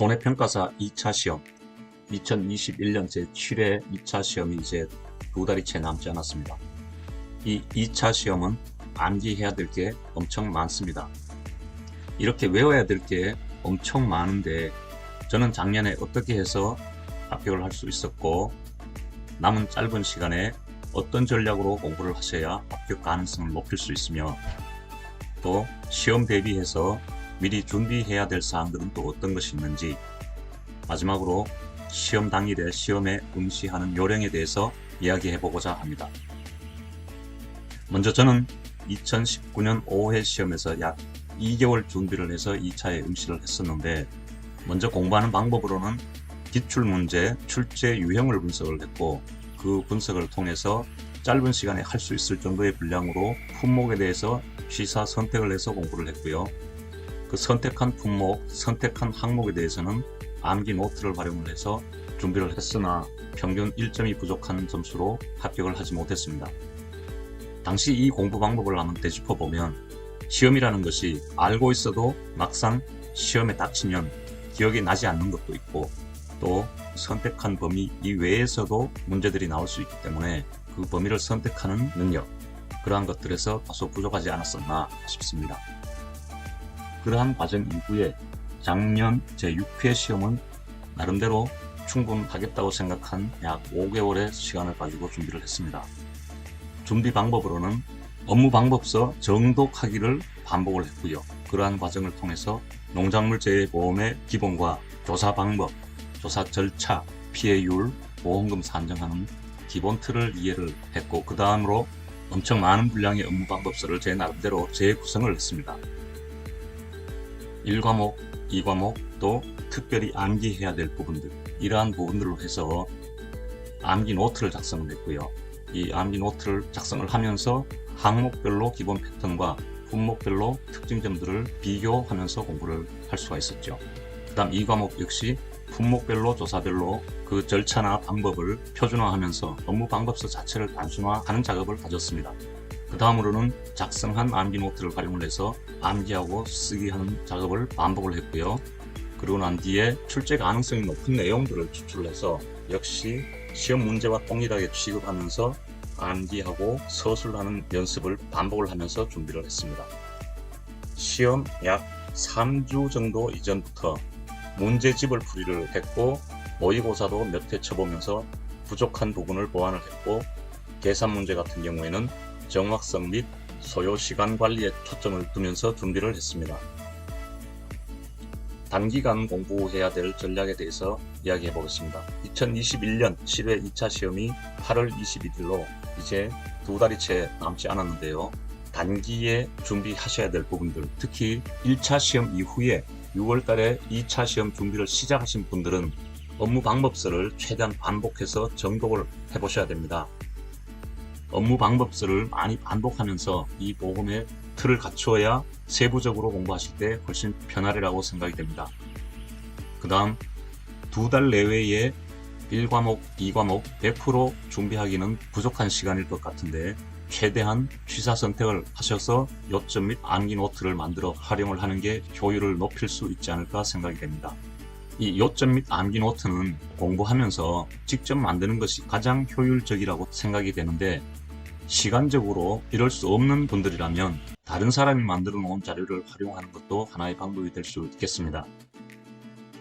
손해평가사 2차 시험 2021년 제7회 2차 시험이 이제 2달이 채 남지 않았습니다. 이 2차 시험은 암기해야 될 게 엄청 많습니다. 이렇게 외워야 될 게 엄청 많은데 저는 작년에 어떻게 해서 합격을 할 수 있었고 남은 짧은 시간에 어떤 전략으로 공부를 하셔야 합격 가능성을 높일 수 있으며 또 시험 대비해서 미리 준비해야 될 사항들은 또 어떤 것이 있는지, 마지막으로 시험 당일에 시험에 응시하는 요령에 대해서 이야기해 보고자 합니다. 먼저 저는 2019년 5회 시험에서 약 2개월 준비를 해서 2차에 응시를 했었는데, 먼저 공부하는 방법으로는 기출문제, 출제 유형을 분석을 했고, 그 분석을 통해서 짧은 시간에 할 수 있을 정도의 분량으로 품목에 대해서 취사 선택을 해서 공부를 했고요. 그 선택한 품목, 선택한 항목에 대해서는 암기 노트를 활용을 해서 준비를 했으나 평균 1점이 부족한 점수로 합격을 하지 못했습니다. 당시 이 공부 방법을 한번 되짚어 보면 시험이라는 것이 알고 있어도 막상 시험에 닥치면 기억이 나지 않는 것도 있고, 또 선택한 범위 이외에서도 문제들이 나올 수 있기 때문에 그 범위를 선택하는 능력, 그러한 것들에서 다소 부족하지 않았었나 싶습니다. 그러한 과정 이후에 작년 제6회 시험은 나름대로 충분하겠다고 생각한 약 5개월의 시간을 가지고 준비를 했습니다. 준비 방법으로는 업무 방법서 정독하기를 반복을 했고요. 그러한 과정을 통해서 농작물 재해보험의 기본과 조사 방법, 조사 절차, 피해율, 보험금 산정하는 기본 틀을 이해를 했고, 그 다음으로 엄청 많은 분량의 업무 방법서를 제 나름대로 재구성을 했습니다. 1과목, 2과목, 또 특별히 암기해야 될 부분들, 이러한 부분들로 해서 암기 노트를 작성을 했고요. 이 암기 노트를 작성을 하면서 항목별로 기본 패턴과 품목별로 특징점들을 비교하면서 공부를 할 수가 있었죠. 그 다음 2과목 역시 품목별로 조사별로 그 절차나 방법을 표준화하면서 업무 방법서 자체를 단순화하는 작업을 가졌습니다. 그 다음으로는 작성한 암기 노트를 활용을 해서 암기하고 쓰기하는 작업을 반복을 했고요. 그리고 난 뒤에 출제 가능성이 높은 내용들을 추출해서 역시 시험 문제와 동일하게 취급하면서 암기하고 서술하는 연습을 반복을 하면서 준비를 했습니다. 시험 약 3주 정도 이전부터 문제집을 풀이를 했고, 모의고사도 몇 회 쳐보면서 부족한 부분을 보완을 했고, 계산 문제 같은 경우에는 정확성 및 소요 시간 관리에 초점을 두면서 준비를 했습니다. 단기간 공부해야 될 전략에 대해서 이야기해 보겠습니다. 2021년 7회 2차 시험이 8월 21일로 이제 2달이 채 남지 않았는데요. 단기에 준비하셔야 될 부분들, 특히 1차 시험 이후에 6월 달에 2차 시험 준비를 시작하신 분들은 업무 방법서를 최대한 반복해서 정독을 해보셔야 됩니다. 업무 방법서를 많이 반복하면서 이 보험의 틀을 갖추어야 세부적으로 공부하실 때 훨씬 편하리라고 생각이 됩니다. 그 다음 2달 내외에 1과목, 2과목 100% 준비하기는 부족한 시간일 것 같은데, 최대한 취사 선택을 하셔서 요점 및 암기 노트를 만들어 활용을 하는 게 효율을 높일 수 있지 않을까 생각이 됩니다. 이 요점 및 암기 노트는 공부하면서 직접 만드는 것이 가장 효율적이라고 생각이 되는데, 시간적으로 이럴 수 없는 분들이라면 다른 사람이 만들어 놓은 자료를 활용하는 것도 하나의 방법이 될 수 있겠습니다.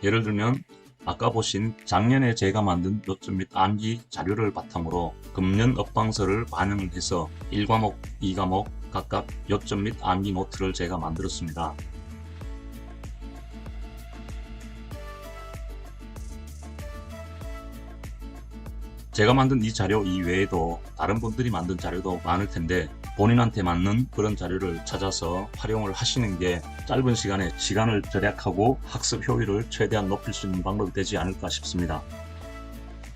예를 들면 아까 보신 작년에 제가 만든 요점 및 암기 자료를 바탕으로 금년 업방서를 반영을 해서 1과목, 2과목 각각 요점 및 암기 노트를 제가 만들었습니다. 제가 만든 이 자료 이외에도 다른 분들이 만든 자료도 많을 텐데, 본인한테 맞는 그런 자료를 찾아서 활용을 하시는 게 짧은 시간에 시간을 절약하고 학습 효율을 최대한 높일 수 있는 방법이 되지 않을까 싶습니다.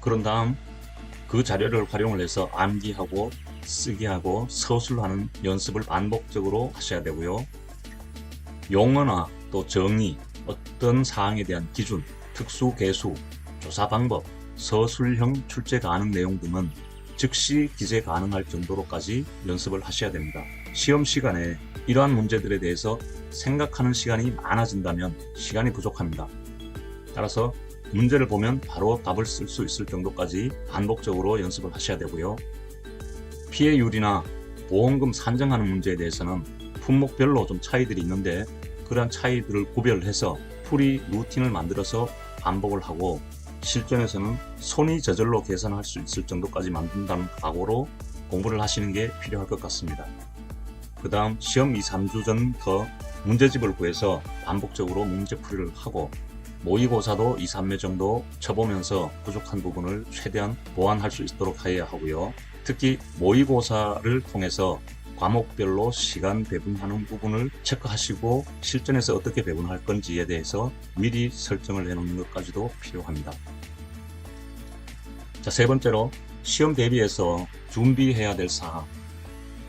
그런 다음 그 자료를 활용을 해서 암기하고 쓰기하고 서술하는 연습을 반복적으로 하셔야 되고요. 용어나 또 정의, 어떤 사항에 대한 기준, 특수 개수, 조사 방법, 서술형 출제 가능 내용 등은 즉시 기재 가능할 정도로까지 연습을 하셔야 됩니다. 시험 시간에 이러한 문제들에 대해서 생각하는 시간이 많아진다면 시간이 부족합니다. 따라서 문제를 보면 바로 답을 쓸 수 있을 정도까지 반복적으로 연습을 하셔야 되고요. 피해율이나 보험금 산정하는 문제에 대해서는 품목별로 좀 차이들이 있는데 그러한 차이들을 구별해서 풀이 루틴을 만들어서 반복을 하고 실전에서는 손이 저절로 계산할 수 있을 정도까지 만든다는 각오로 공부를 하시는 게 필요할 것 같습니다. 그 다음 시험 2, 3주 전부터 문제집을 구해서 반복적으로 문제풀이를 하고 모의고사도 2, 3회 정도 쳐보면서 부족한 부분을 최대한 보완할 수 있도록 해야 하고요. 특히 모의고사를 통해서 과목별로 시간 배분하는 부분을 체크하시고 실전에서 어떻게 배분할 건지에 대해서 미리 설정을 해놓는 것까지도 필요합니다. 자, 세 번째로 시험 대비해서 준비해야 될 사항.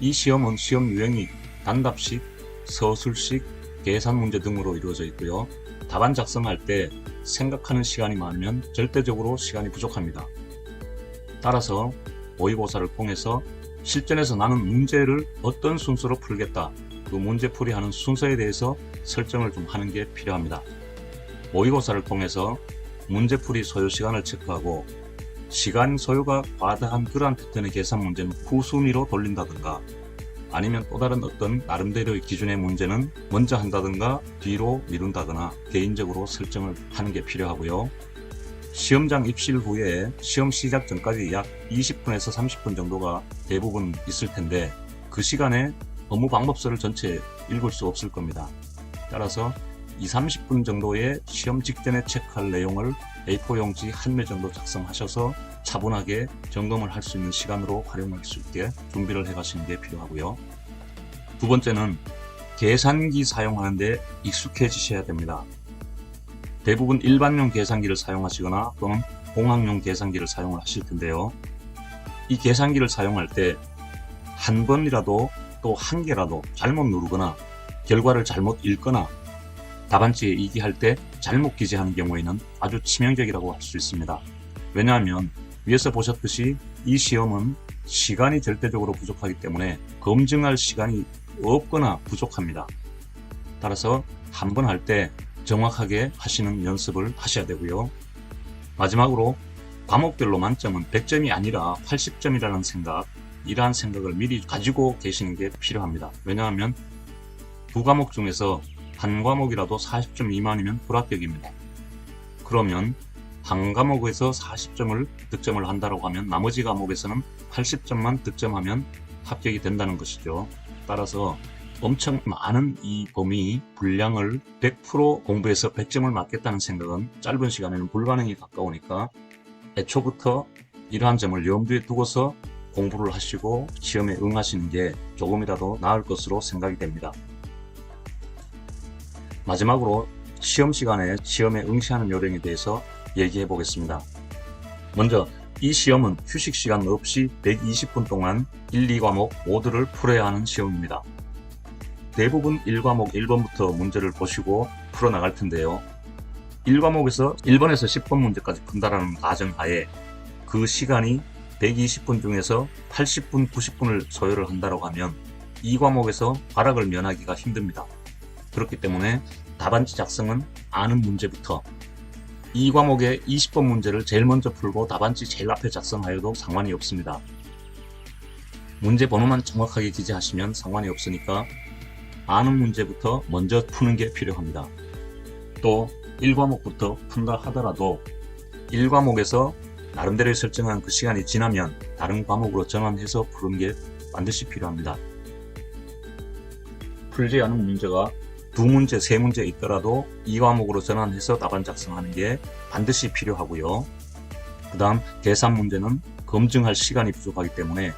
이 시험은 시험 유형이 단답식, 서술식, 계산 문제 등으로 이루어져 있고요. 답안 작성할 때 생각하는 시간이 많으면 절대적으로 시간이 부족합니다. 따라서 모의고사를 통해서 실전에서 나는 문제를 어떤 순서로 풀겠다, 그 문제풀이하는 순서에 대해서 설정을 좀 하는 게 필요합니다. 모의고사를 통해서 문제풀이 소요 시간을 체크하고 시간 소요가 과다한 그러한 패턴의 계산 문제는 후순위로 돌린다든가 아니면 또 다른 어떤 나름대로의 기준의 문제는 먼저 한다든가 뒤로 미룬다거나 개인적으로 설정을 하는 게 필요하고요. 시험장 입실 후에 시험 시작 전까지 약 20분에서 30분 정도가 대부분 있을 텐데 그 시간에 업무 방법서를 전체 읽을 수 없을 겁니다. 따라서 2, 30분 정도의 시험 직전에 체크할 내용을 A4 용지 한 매 정도 작성하셔서 차분하게 점검을 할 수 있는 시간으로 활용할 수 있게 준비를 해 가시는 게 필요하고요. 두 번째는 계산기 사용하는데 익숙해지셔야 됩니다. 대부분 일반용 계산기를 사용하시거나 또는 공학용 계산기를 사용을 하실 텐데요. 이 계산기를 사용할 때 한 번이라도 또 한 개라도 잘못 누르거나 결과를 잘못 읽거나 답안지에 이기할 때 잘못 기재하는 경우에는 아주 치명적이라고 할 수 있습니다. 왜냐하면 위에서 보셨듯이 이 시험은 시간이 절대적으로 부족하기 때문에 검증할 시간이 없거나 부족합니다. 따라서 한 번 할 때 정확하게 하시는 연습을 하셔야 되고요. 마지막으로 과목별로 만점은 100점이 아니라 80점이라는 생각, 이러한 생각을 미리 가지고 계시는 게 필요합니다. 왜냐하면 두 과목 중에서 한 과목이라도 40점 미만이면 불합격입니다. 그러면 한 과목에서 40점을 득점을 한다고 하면 나머지 과목에서는 80점만 득점하면 합격이 된다는 것이죠. 따라서 엄청 많은 이 범위 분량을 100% 공부해서 100점을 맞겠다는 생각은 짧은 시간에는 불가능에 가까우니까 애초부터 이러한 점을 염두에 두고서 공부를 하시고 시험에 응하시는 게 조금이라도 나을 것으로 생각이 됩니다. 마지막으로 시험 시간에 시험에 응시하는 요령에 대해서 얘기해 보겠습니다. 먼저 이 시험은 휴식 시간 없이 120분 동안 1, 2과목 모두를 풀어야 하는 시험입니다. 대부분 1과목 1번부터 문제를 보시고 풀어나갈 텐데요. 1과목에서 1번에서 10번 문제까지 푼다라는 가정하에 그 시간이 120분 중에서 80분, 90분을 소요를 한다고 하면 2과목에서 발악을 면하기가 힘듭니다. 그렇기 때문에 답안지 작성은 아는 문제부터 2과목의 20번 문제를 제일 먼저 풀고 답안지 제일 앞에 작성하여도 상관이 없습니다. 문제 번호만 정확하게 기재하시면 상관이 없으니까 아는 문제부터 먼저 푸는 게 필요합니다. 또 1과목부터 푼다 하더라도 1과목에서 나름대로 설정한 그 시간이 지나면 다른 과목으로 전환해서 푸는 게 반드시 필요합니다. 풀지 않은 문제가 2문제, 3문제 있더라도 2과목으로 전환해서 답안 작성하는 게 반드시 필요하고요. 그 다음 계산 문제는 검증할 시간이 부족하기 때문에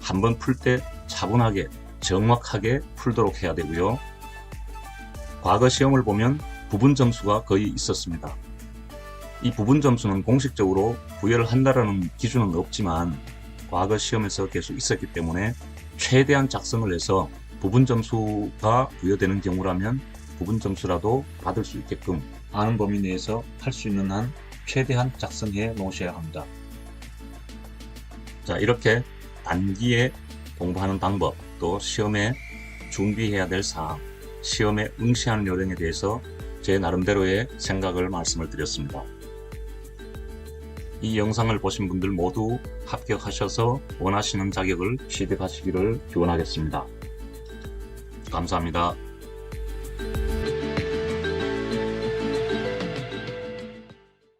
한번 풀 때 차분하게 정확하게 풀도록 해야 되고요. 과거 시험을 보면 부분 점수가 거의 있었습니다. 이 부분 점수는 공식적으로 부여를 한다는 기준은 없지만 과거 시험에서 계속 있었기 때문에 최대한 작성을 해서 부분 점수가 부여되는 경우라면 부분 점수라도 받을 수 있게끔 아는 범위 내에서 할 수 있는 한 최대한 작성해 놓으셔야 합니다. 자, 이렇게 단기에 공부하는 방법, 또 시험에 준비해야 될 사항, 시험에 응시하는 요령에 대해서 제 나름대로의 생각을 말씀을 드렸습니다. 이 영상을 보신 분들 모두 합격하셔서 원하시는 자격을 취득하시기를 기원하겠습니다. 감사합니다.